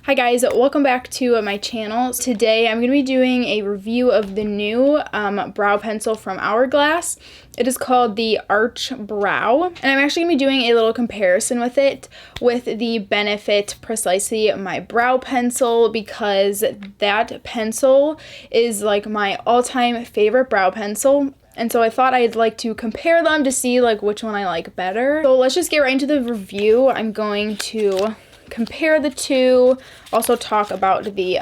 Hi guys, welcome back to my channel. Today I'm going to be doing a review of the new brow pencil from Hourglass. It is called the Arch Brow, and I'm actually going to be doing a little comparison with it with the Benefit Precisely My Brow Pencil, because that pencil is like my all-time favorite brow pencil. And so I thought I'd like to compare them to see like which one I like better. So let's just get right into the review. I'm going to compare the two, also talk about the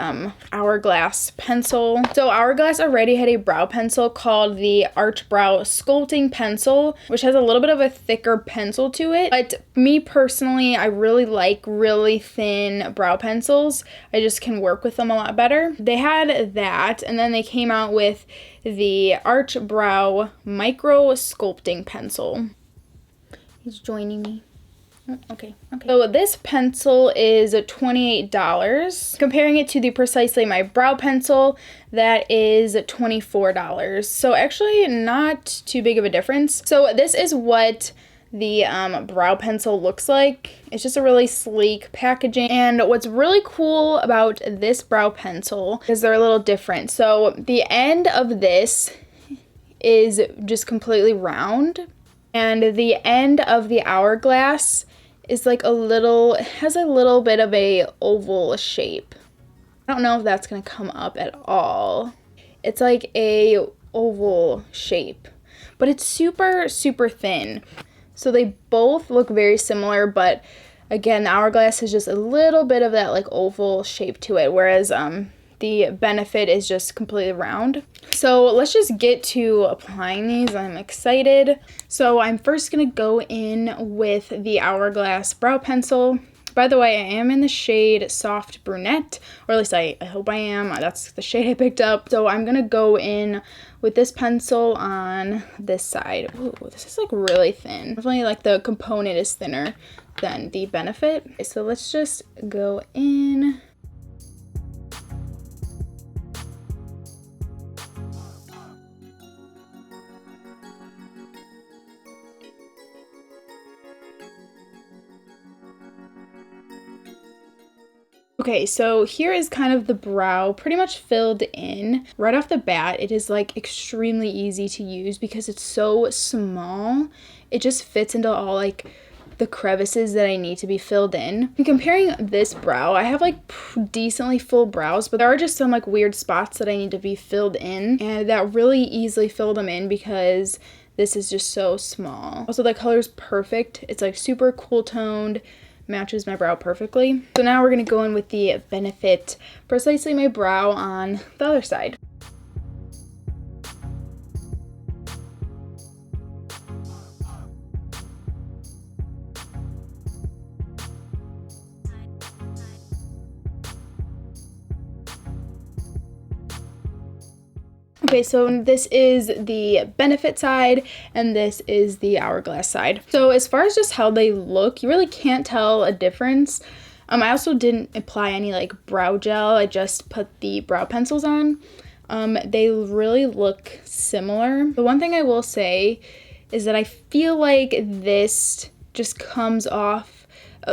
Hourglass pencil. So Hourglass already had a brow pencil called the Arch Brow Sculpting Pencil, which has a little bit of a thicker pencil to it. But me personally, I really like really thin brow pencils. I just can work with them a lot better. They had that, and then they came out with the Arch Brow Micro Sculpting Pencil. He's joining me. Okay. So this pencil is $28. Comparing it to the Precisely My Brow Pencil, that is $24. So actually not too big of a difference. So this is what the brow pencil looks like. It's just a really sleek packaging. And what's really cool about this brow pencil is they're a little different. So the end of this is just completely round, and the end of the Hourglass is like has a little bit of a oval shape. I don't know if that's gonna come up at all. It's like a oval shape, but it's super, super thin. So they both look very similar, but again, the Hourglass has just a little bit of that like oval shape to it, whereas the Benefit is just completely round. So let's just get to applying these. I'm excited. So I'm first gonna go in with the Hourglass brow pencil. By the way, I am in the shade Soft Brunette, or at least I hope I am. That's the shade I picked up. So I'm gonna go in with this pencil on this side. Ooh, this is like really thin. Definitely like the component is thinner than the Benefit. Okay, so let's just go in. Okay, so here is kind of the brow pretty much filled in. Right off the bat, it is like extremely easy to use because it's so small. It just fits into all like the crevices that I need to be filled in. And comparing this brow, I have like decently full brows, but there are just some like weird spots that I need to be filled in, and that really easily fill them in because this is just so small. Also, the color's perfect. It's like super cool toned, matches my brow perfectly. So now we're gonna go in with the Benefit Precisely My Brow on the other side. Okay, so this is the Benefit side, and this is the Hourglass side. So as far as just how they look, you really can't tell a difference. I also didn't apply any like brow gel. I just put the brow pencils on. They really look similar. The one thing I will say is that I feel like this just comes off,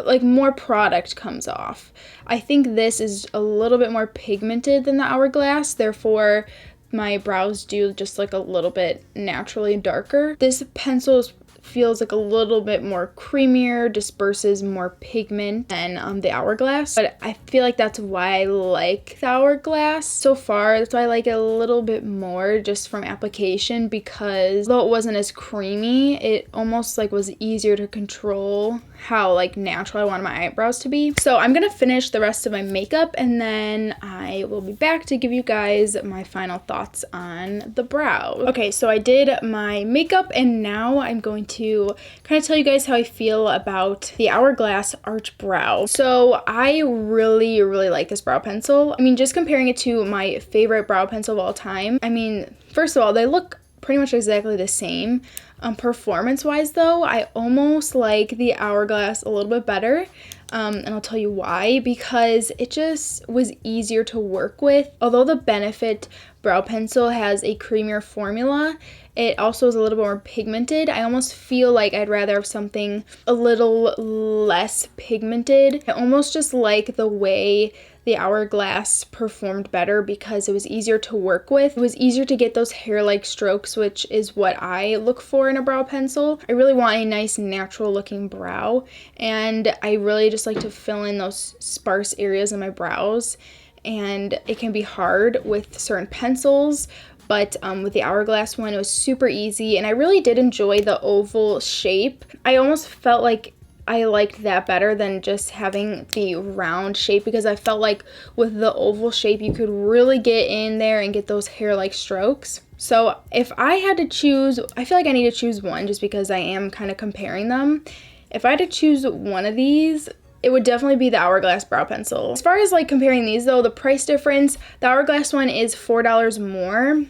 like more product comes off. I think this is a little bit more pigmented than the Hourglass, therefore my brows do just like a little bit naturally darker. This pencil feels like a little bit more creamier, disperses more pigment than the Hourglass, but I feel like that's why I like the Hourglass so far. That's why I like it a little bit more just from application, because though it wasn't as creamy, it almost like was easier to control how like natural I wanted my eyebrows to be. So I'm gonna finish the rest of my makeup, and then I will be back to give you guys my final thoughts on the brow. Okay, so I did my makeup, and now I'm going to kind of tell you guys how I feel about the Hourglass Arch Brow. So I really, really like this brow pencil. I mean, just comparing it to my favorite brow pencil of all time. I mean, first of all, they look pretty much exactly the same. Performance-wise though, I almost like the Hourglass a little bit better. And I'll tell you why, because it just was easier to work with. Although the Benefit brow pencil has a creamier formula. It also is a little bit more pigmented. I almost feel like I'd rather have something a little less pigmented. I almost just like the way the Hourglass performed better because it was easier to work with. It was easier to get those hair-like strokes, which is what I look for in a brow pencil. I really want a nice natural looking brow, and I really just like to fill in those sparse areas in my brows, and it can be hard with certain pencils. But with the Hourglass one, it was super easy, and I really did enjoy the oval shape. I almost felt like I liked that better than just having the round shape, because I felt like with the oval shape you could really get in there and get those hair-like strokes. So if I had to choose, I feel like I need to choose one just because I am kind of comparing them. If I had to choose one of these, it would definitely be the Hourglass brow pencil. As far as like comparing these though, the price difference, the Hourglass one is $4 more.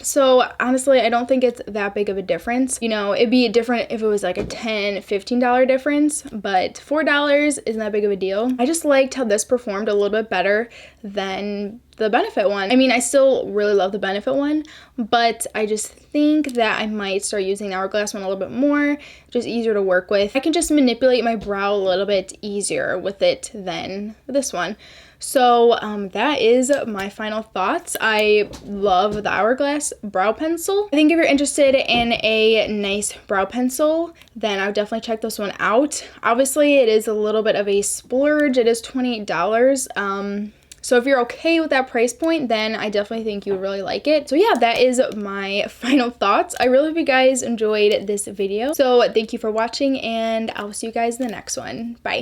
So honestly, I don't think it's that big of a difference. You know, it'd be different if it was like a $10, $15 difference, but $4 isn't that big of a deal. I just liked how this performed a little bit better than the Benefit one. I mean, I still really love the Benefit one, but I just think that I might start using the Hourglass one a little bit more, just easier to work with. I can just manipulate my brow a little bit easier with it than this one. So that is my final thoughts. I love the Hourglass brow pencil. I think if you're interested in a nice brow pencil, then I would definitely check this one out. Obviously, it is a little bit of a splurge. It is $28. So if you're okay with that price point, then I definitely think you would really like it. So yeah, that is my final thoughts. I really hope you guys enjoyed this video. So thank you for watching, and I'll see you guys in the next one. Bye.